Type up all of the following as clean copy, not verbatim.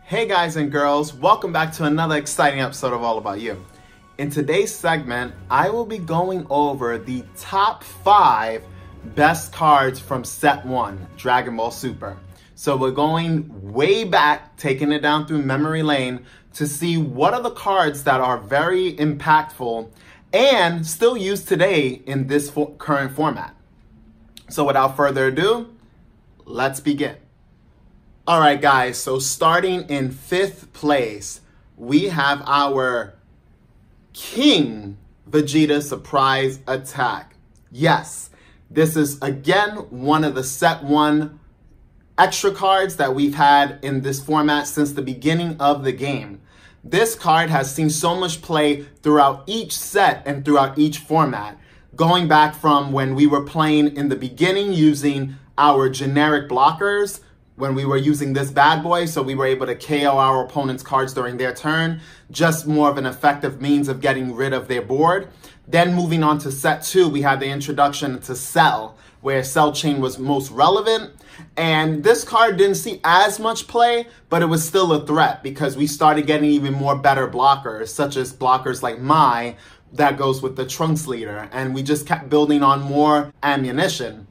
Hey guys and girls, welcome back to another exciting episode of All About You. In today's segment, I will be going over the top 5 best cards from Set 1, Dragon Ball Super. So we're going way back, taking it down through memory lane to see what are the cards that are very impactful and still used today in this current format. So without further ado, let's begin. All right, guys, so starting in 5th place, we have our King Vegeta Surprise Attack. Yes, this is, again, one of the Set 1 extra cards that we've had in this format since the beginning of the game. This card has seen so much play throughout each set and throughout each format, going back from when we were playing in the beginning using our generic blockers, when we were using this bad boy, so we were able to KO our opponent's cards during their turn, just more of an effective means of getting rid of their board. Then moving on to set 2, we had the introduction to Cell, where Cell Chain was most relevant. And this card didn't see as much play, but it was still a threat because we started getting even more better blockers, such as blockers like Mai, that goes with the Trunks leader. And we just kept building on more ammunition.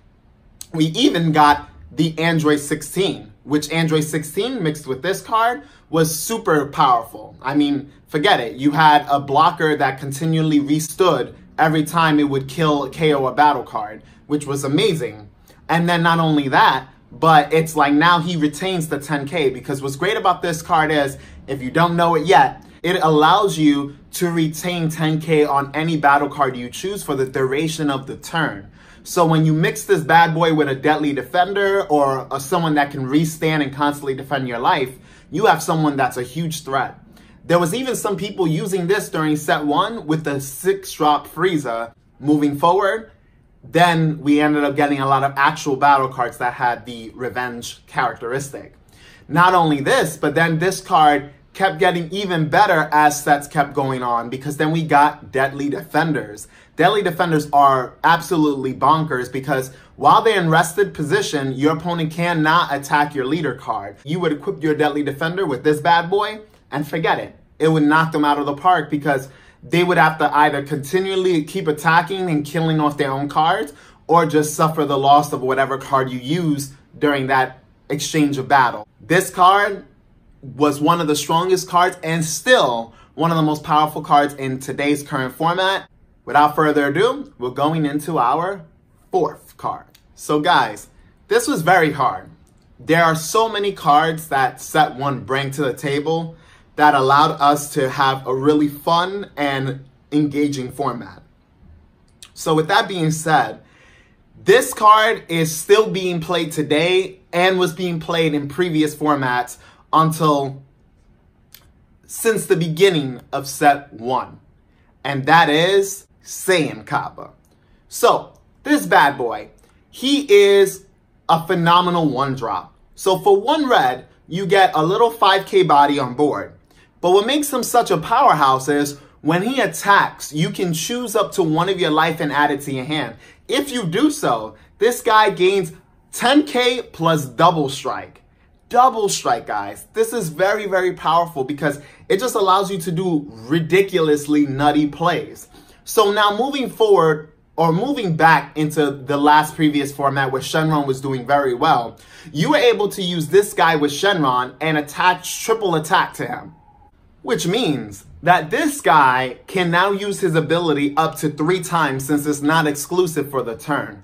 We even got the Android 16, which Android 16 mixed with this card was super powerful. I mean, forget it. You had a blocker that continually restood every time it would KO a battle card, which was amazing. And then not only that, but it's like now he retains the 10K, because what's great about this card is, if you don't know it yet, it allows you to retain 10K on any battle card you choose for the duration of the turn. So when you mix this bad boy with a Deadly Defender or someone that can restand and constantly defend your life, you have someone that's a huge threat. There was even some people using this during Set 1 with the 6-drop Frieza. Moving forward, then we ended up getting a lot of actual battle cards that had the revenge characteristic. Not only this, but then this card kept getting even better as sets kept going on, because then we got Deadly Defenders. Deadly Defenders are absolutely bonkers because while they're in rested position, your opponent cannot attack your leader card. You would equip your Deadly Defender with this bad boy and forget it. It would knock them out of the park because they would have to either continually keep attacking and killing off their own cards or just suffer the loss of whatever card you use during that exchange of battle. This card was one of the strongest cards and still one of the most powerful cards in today's current format. Without further ado, we're going into our 4th card. So guys, this was very hard. There are so many cards that Set 1 bring to the table that allowed us to have a really fun and engaging format. So with that being said, this card is still being played today and was being played in previous formats since the beginning of Set 1. And that is Saiyan Kappa. So this bad boy, he is a phenomenal 1-drop. So for 1 red, you get a little 5K body on board. But what makes him such a powerhouse is when he attacks, you can choose up to 1 of your life and add it to your hand. If you do so, this guy gains 10K plus double strike. Double strike, guys. This is very, very powerful because it just allows you to do ridiculously nutty plays. So now moving forward, or moving back into the previous format where Shenron was doing very well, you were able to use this guy with Shenron and attach triple attack to him. Which means that this guy can now use his ability up to 3 times since it's not exclusive for the turn.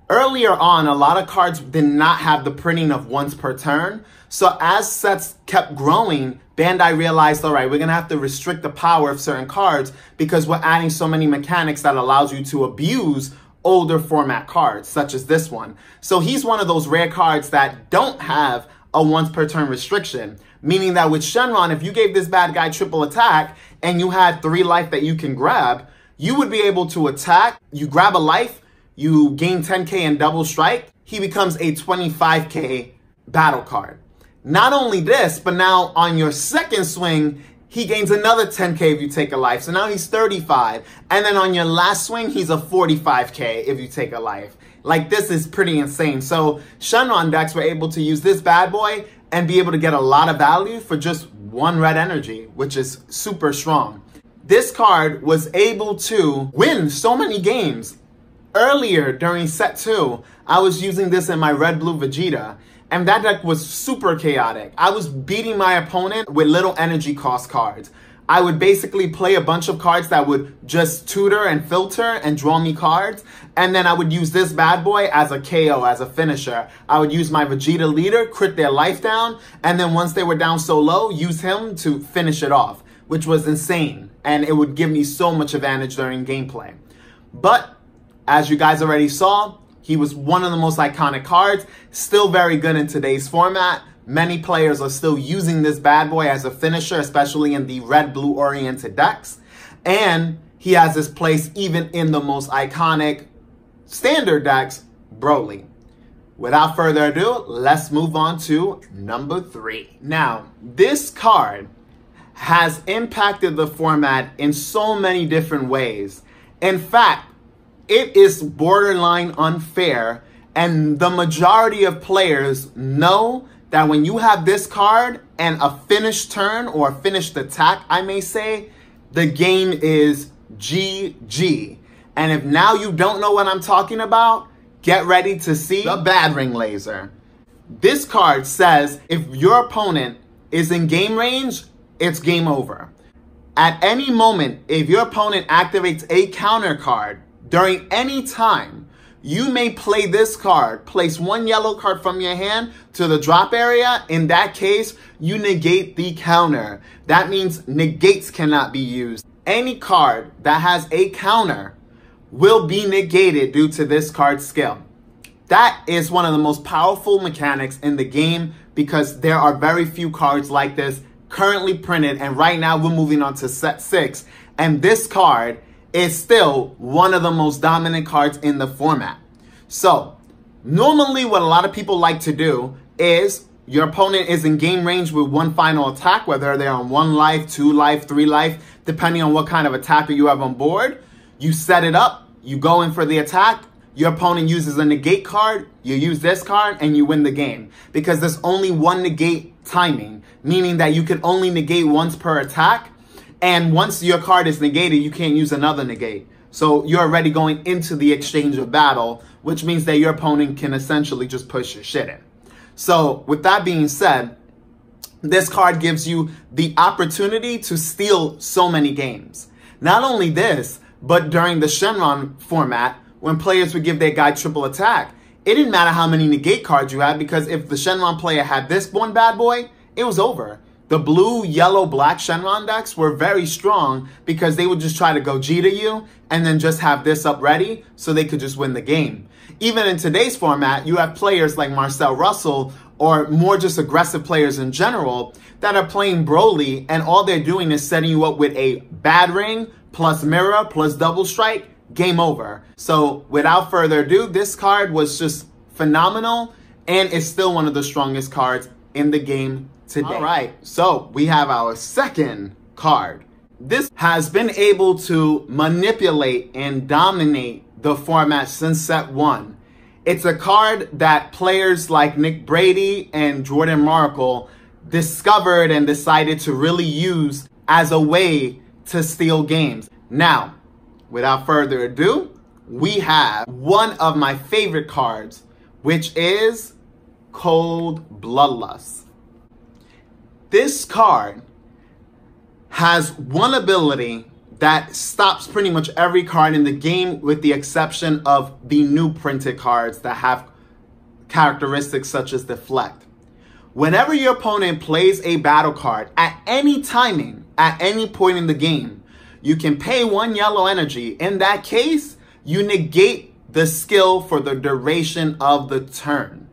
Earlier on, a lot of cards did not have the printing of once per turn. So as sets kept growing, Bandai realized, all right, we're going to have to restrict the power of certain cards because we're adding so many mechanics that allows you to abuse older format cards, such as this one. So he's one of those rare cards that don't have a once per turn restriction, meaning that with Shenron, if you gave this bad guy triple attack and you had 3 life that you can grab, you would be able to attack, you grab a life, you gain 10K and double strike, he becomes a 25K battle card. Not only this, but now on your second swing, he gains another 10K if you take a life. So now he's 35. And then on your last swing, he's a 45K if you take a life. Like, this is pretty insane. So Shenron decks were able to use this bad boy and be able to get a lot of value for just one red energy, which is super strong. This card was able to win so many games. Earlier during set 2, I was using this in my red-blue Vegeta, and that deck was super chaotic. I was beating my opponent with little energy cost cards. I would basically play a bunch of cards that would just tutor and filter and draw me cards, and then I would use this bad boy as a KO, as a finisher. I would use my Vegeta leader, crit their life down, and then once they were down so low, use him to finish it off, which was insane, and it would give me so much advantage during gameplay. But, as you guys already saw, he was one of the most iconic cards, still very good in today's format. Many players are still using this bad boy as a finisher, especially in the red-blue oriented decks. And he has his place even in the most iconic standard decks, Broly. Without further ado, let's move on to number 3. Now, this card has impacted the format in so many different ways. In fact, it is borderline unfair, and the majority of players know that when you have this card and a finished turn or a finished attack, I may say, the game is GG. And if now you don't know what I'm talking about, get ready to see the Bad Ring Laser. This card says if your opponent is in game range, it's game over. At any moment, if your opponent activates a counter card during any time, you may play this card, place one yellow card from your hand to the drop area. In that case, you negate the counter. That means negates cannot be used. Any card that has a counter will be negated due to this card's skill. That is one of the most powerful mechanics in the game because there are very few cards like this currently printed, and right now we're moving on to set 6, and this card is still one of the most dominant cards in the format. So, normally what a lot of people like to do is your opponent is in game range with one final attack, whether they're on 1 life, 2 life, 3 life, depending on what kind of attacker you have on board. You set it up, you go in for the attack, your opponent uses a negate card, you use this card, and you win the game. Because there's only one negate timing, meaning that you can only negate once per attack. And once your card is negated, you can't use another negate. So you're already going into the exchange of battle, which means that your opponent can essentially just push your shit in. So with that being said, this card gives you the opportunity to steal so many games. Not only this, but during the Shenron format, when players would give their guy triple attack, it didn't matter how many negate cards you had, because if the Shenron player had this one bad boy, it was over. The blue, yellow, black Shenron decks were very strong because they would just try to go G to you and then just have this up ready so they could just win the game. Even in today's format, you have players like Marcel Russell or more just aggressive players in general that are playing Broly, and all they're doing is setting you up with a bad ring plus mirror plus double strike, game over. So without further ado, this card was just phenomenal and is still one of the strongest cards in the game today. All right, so we have our second card. This has been able to manipulate and dominate the format since set 1. It's a card that players like Nick Brady and Jordan Markle discovered and decided to really use as a way to steal games. Now, without further ado, we have one of my favorite cards, which is Cold Bloodlust. This card has one ability that stops pretty much every card in the game, with the exception of the new printed cards that have characteristics such as Deflect. Whenever your opponent plays a battle card at any timing, at any point in the game, you can pay 1 yellow energy. In that case, you negate the skill for the duration of the turn.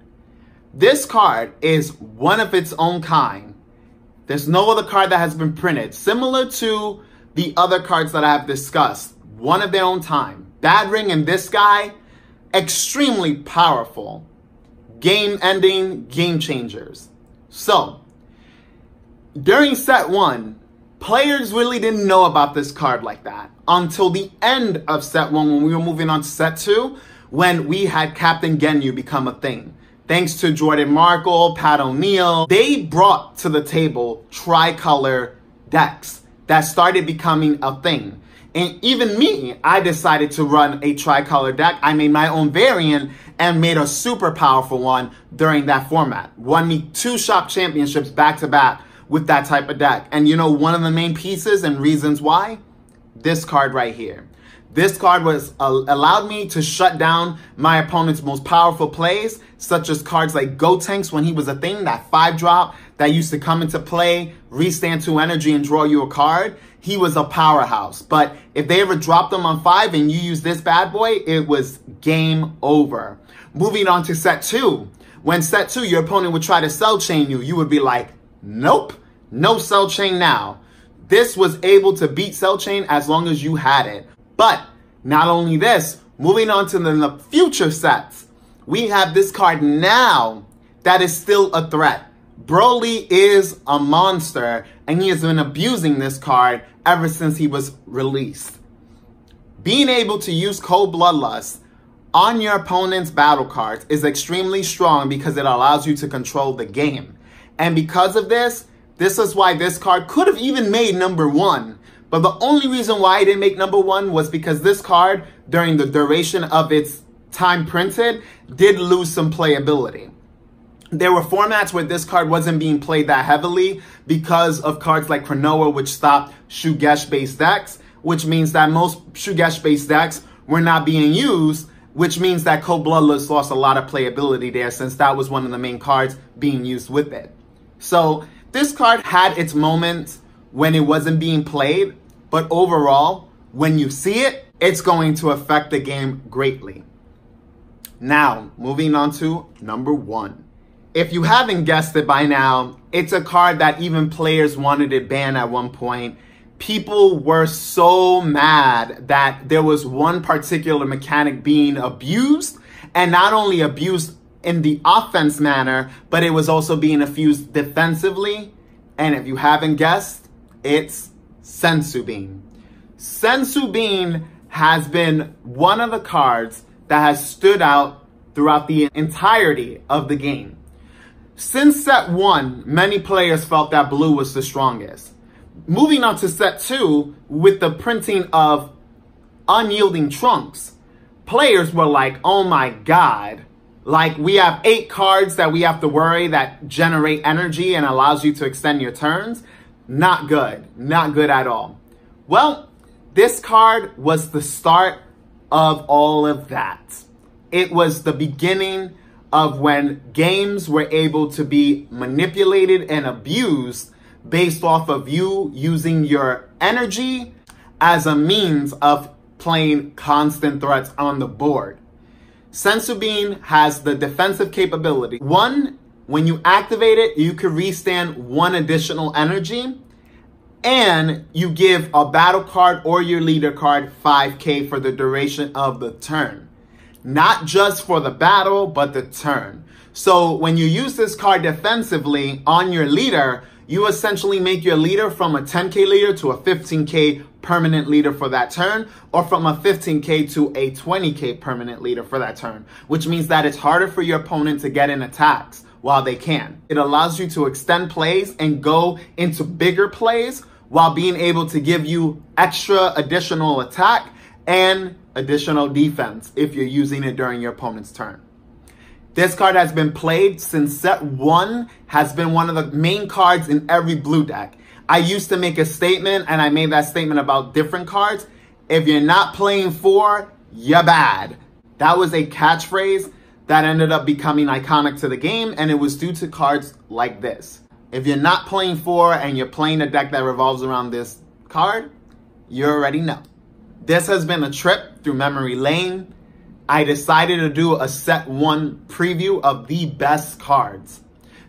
This card is one of its own kind. There's no other card that has been printed similar to the other cards that I have discussed. One of their own time. Bad Ring and this guy, extremely powerful. Game ending, game changers. So, during set 1, players really didn't know about this card like that until the end of set 1, when we were moving on to set 2, when we had Captain Ginyu become a thing. thanks to Jordan Markle, Pat O'Neill, they brought to the table tricolor decks that started becoming a thing. And even me, I decided to run a tricolor deck. I made my own variant and made a super powerful one during that format. Won me 2 shop championships back to back with that type of deck. And you know, one of the main pieces and reasons why? This card right here. This card allowed me to shut down my opponent's most powerful plays, such as cards like Gotenks when he was a thing, that 5-drop that used to come into play, restand 2 energy and draw you a card. He was a powerhouse. But if they ever dropped them on 5 and you use this bad boy, it was game over. Moving on to set 2. When set 2, your opponent would try to cell chain you, you would be like, nope, no cell chain now. This was able to beat cell chain as long as you had it. But not only this, moving on to the future sets, we have this card now that is still a threat. Broly is a monster, and he has been abusing this card ever since he was released. Being able to use Cold Bloodlust on your opponent's battle cards is extremely strong because it allows you to control the game. And because of this, this is why this card could have even made number 1. But the only reason why I didn't make number 1 was because this card, during the duration of its time printed, did lose some playability. There were formats where this card wasn't being played that heavily because of cards like Chronoa, which stopped Shugesh-based decks, which means that most Shugesh-based decks were not being used, which means that Cold Bloodlust lost a lot of playability there since that was one of the main cards being used with it. So this card had its moments when it wasn't being played, but overall, when you see it, it's going to affect the game greatly. Now, moving on to number 1. If you haven't guessed it by now, it's a card that even players wanted it banned at one point. People were so mad that there was one particular mechanic being abused, and not only abused in the offense manner, but it was also being abused defensively. And if you haven't guessed, it's Senzu Bean. Senzu Bean has been one of the cards that has stood out throughout the entirety of the game. Since set 1, many players felt that blue was the strongest. Moving on to set 2, with the printing of Unyielding Trunks, players were like, oh my god, like we have 8 cards that we have to worry that generate energy and allows you to extend your turns. Not good. Not good at all. Well, this card was the start of all of that. It was the beginning of when games were able to be manipulated and abused based off of you using your energy as a means of playing constant threats on the board. Senzu Bean has the defensive capability. 1, when you activate it, you can restand 1 additional energy, and you give a battle card or your leader card 5k for the duration of the turn. Not just for the battle, but the turn. So when you use this card defensively on your leader, you essentially make your leader from a 10k leader to a 15k permanent leader for that turn, or from a 15k to a 20k permanent leader for that turn, which means that it's harder for your opponent to get in attacks while they can. It allows you to extend plays and go into bigger plays while being able to give you extra additional attack and additional defense if you're using it during your opponent's turn. This card has been played since set 1, has been one of the main cards in every blue deck. I used to make a statement, and I made that statement about different cards. If you're not playing 4, you're bad. That was a catchphrase that ended up becoming iconic to the game, and it was due to cards like this. If you're not playing 4 and you're playing a deck that revolves around this card, you already know. This has been a trip through memory lane. I decided to do a set 1 preview of the best cards.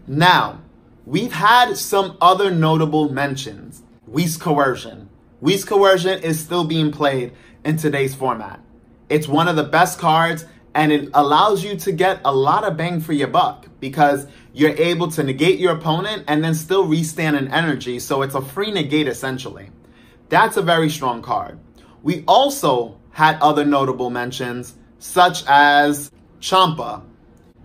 Now, we've had some other notable mentions. Whis Coercion. Whis Coercion is still being played in today's format. It's one of the best cards, and it allows you to get a lot of bang for your buck because you're able to negate your opponent and then still restand an energy, so it's a free negate essentially. That's a very strong card. We also had other notable mentions, such as Champa.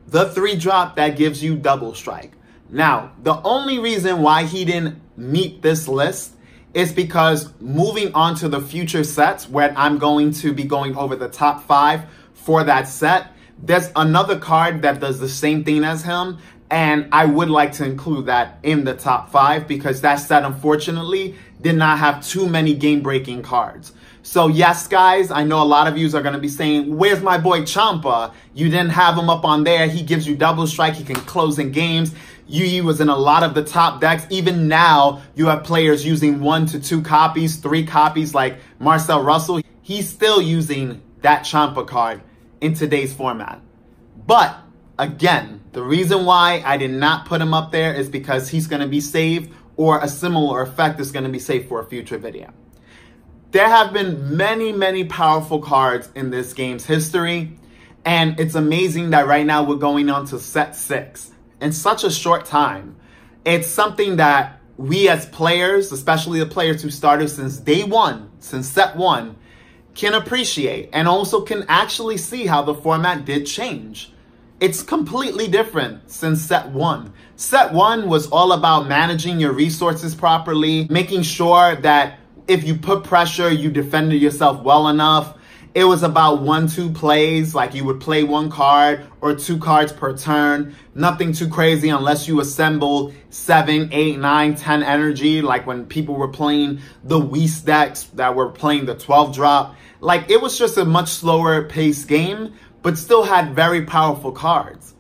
the 3-drop that gives you double strike. Now, the only reason why he didn't meet this list is because moving on to the future sets where I'm going to be going over the top 5 for that set, there's another card that does the same thing as him, and I would like to include that in the top 5 because that set, unfortunately, did not have too many game-breaking cards. So yes, guys, I know a lot of you are going to be saying, where's my boy Champa? You didn't have him up on there. He gives you double strike. He can close in games. He was in a lot of the top decks. Even now, you have players using 1 to 2 copies, 3 copies like Marcel Russell. He's still using that Champa card in today's format. But again, the reason why I did not put him up there is because he's going to be saved, or a similar effect is going to be saved for a future video. There have been many, many powerful cards in this game's history, and it's amazing that right now we're going on to set 6 in such a short time. It's something that we as players, especially the players who started since day 1, since set 1, can appreciate and also can actually see how the format did change. It's completely different since set 1. Set 1 was all about managing your resources properly, making sure that if you put pressure, you defended yourself well enough. It was about 1-2 plays, like you would play 1 card or 2 cards per turn. Nothing too crazy unless you assembled 7, 8, 9, 10 energy, like when people were playing the Whis decks that were playing the 12-drop. Like, it was just a much slower paced game, but still had very powerful cards.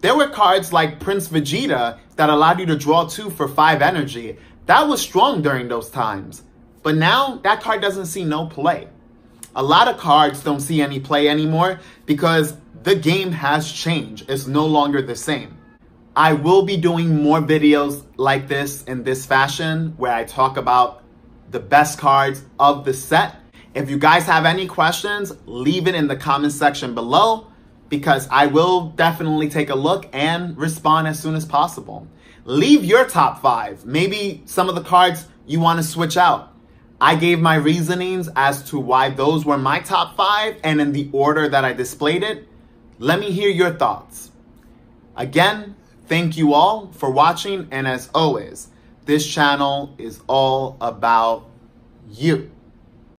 There were cards like Prince Vegeta that allowed you to draw 2 for 5 energy. That was strong during those times. But now, that card doesn't see no play. A lot of cards don't see any play anymore because the game has changed. It's no longer the same. I will be doing more videos like this in this fashion where I talk about the best cards of the set. If you guys have any questions, leave it in the comment section below because I will definitely take a look and respond as soon as possible. Leave your top 5. Maybe some of the cards you want to switch out. I gave my reasonings as to why those were my top 5 and in the order that I displayed it. Let me hear your thoughts. Again, thank you all for watching, and as always, this channel is all about you.